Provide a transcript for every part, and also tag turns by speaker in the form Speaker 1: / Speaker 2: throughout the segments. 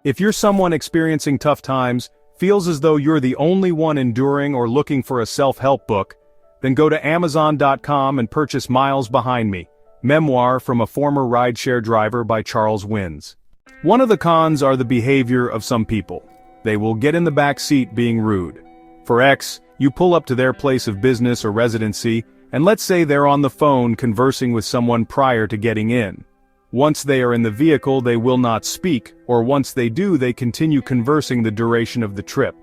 Speaker 1: If you're someone experiencing tough times, feels as though you're the only one enduring or looking for a self-help book, then go to Amazon.com and purchase Miles Behind Me, Memoir from a Former Rideshare Driver by Charles Wins. One of the cons are the behavior of some people. They will get in the back seat being rude. For X, you pull up to their place of business or residency, and let's say they're on the phone conversing with someone prior to getting in. Once they are in the vehicle, they will not speak, or once they do, they continue conversing the duration of the trip.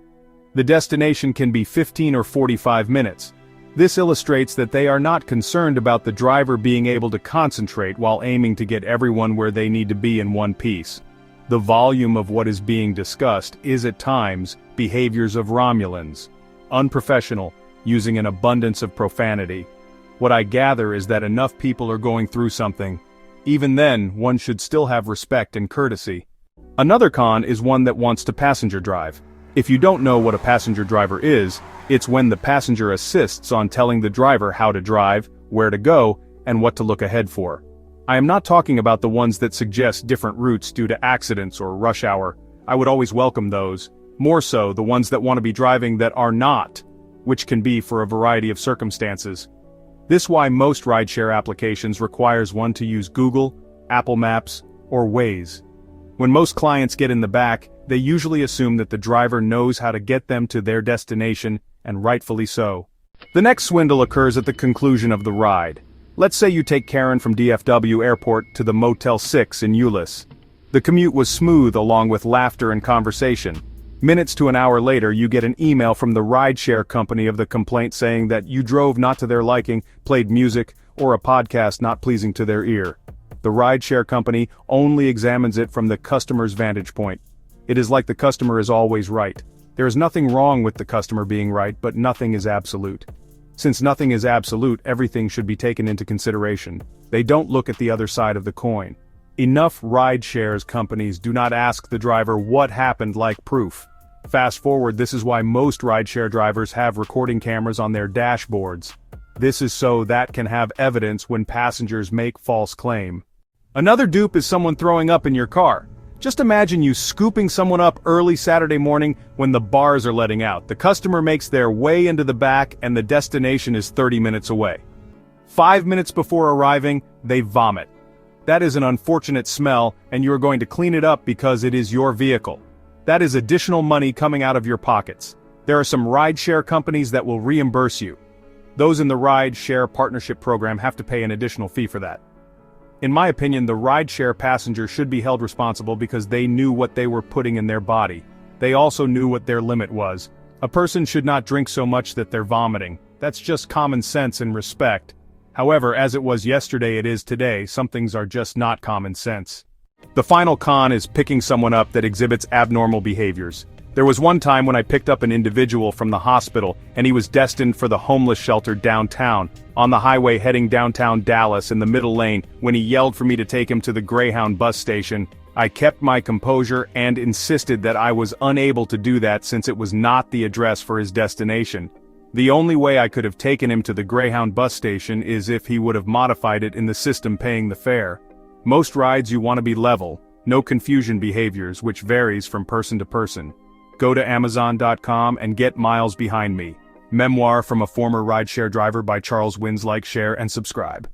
Speaker 1: The destination can be 15 or 45 minutes. This illustrates that they are not concerned about the driver being able to concentrate while aiming to get everyone where they need to be in one piece. The volume of what is being discussed is at times behaviors of Romulans. Unprofessional, using an abundance of profanity. What I gather is that enough people are going through something. Even then, one should still have respect and courtesy. Another con is one that wants to passenger drive. If you don't know what a passenger driver is, it's when the passenger assists on telling the driver how to drive, where to go, and what to look ahead for. I am not talking about the ones that suggest different routes due to accidents or rush hour. I would always welcome those. More so, the ones that want to be driving that are not, which can be for a variety of circumstances. This is why most rideshare applications requires one to use Google, Apple Maps, or Waze. When most clients get in the back, they usually assume that the driver knows how to get them to their destination, and rightfully so. The next swindle occurs at the conclusion of the ride. Let's say you take Karen from DFW Airport to the Motel 6 in Euless. The commute was smooth along with laughter and conversation. Minutes to an hour later, you get an email from the rideshare company of the complaint saying that you drove not to their liking, played music, or a podcast not pleasing to their ear. The rideshare company only examines it from the customer's vantage point. It is like the customer is always right. There is nothing wrong with the customer being right, but nothing is absolute. Since nothing is absolute, everything should be taken into consideration. They don't look at the other side of the coin. Enough rideshares companies do not ask the driver what happened like proof. Fast forward, this is why most rideshare drivers have recording cameras on their dashboards. This is so that can have evidence when passengers make false claim. Another dupe is someone throwing up in your car. Just imagine you scooping someone up early Saturday morning when the bars are letting out. The customer makes their way into the back and the destination is 30 minutes away. 5 minutes before arriving, they vomit. That is an unfortunate smell, and you are going to clean it up because it is your vehicle. That is additional money coming out of your pockets. There are some rideshare companies that will reimburse you. Those in the rideshare partnership program have to pay an additional fee for that. In my opinion, the rideshare passenger should be held responsible because they knew what they were putting in their body. They also knew what their limit was. A person should not drink so much that they're vomiting. That's just common sense and respect. However, as it was yesterday, it is today. Some things are just not common sense. The final con is picking someone up that exhibits abnormal behaviors. There was one time when I picked up an individual from the hospital, and he was destined for the homeless shelter downtown, on the highway heading downtown Dallas in the middle lane. When he yelled for me to take him to the Greyhound bus station, I kept my composure and insisted that I was unable to do that since it was not the address for his destination. The only way I could have taken him to the Greyhound bus station is if he would have modified it in the system paying the fare. Most rides you want to be level, no confusion behaviors, which varies from person to person. Go to Amazon.com and get Miles Behind Me, Memoir from a Former Rideshare Driver by Charles Wins. Like, share, and subscribe.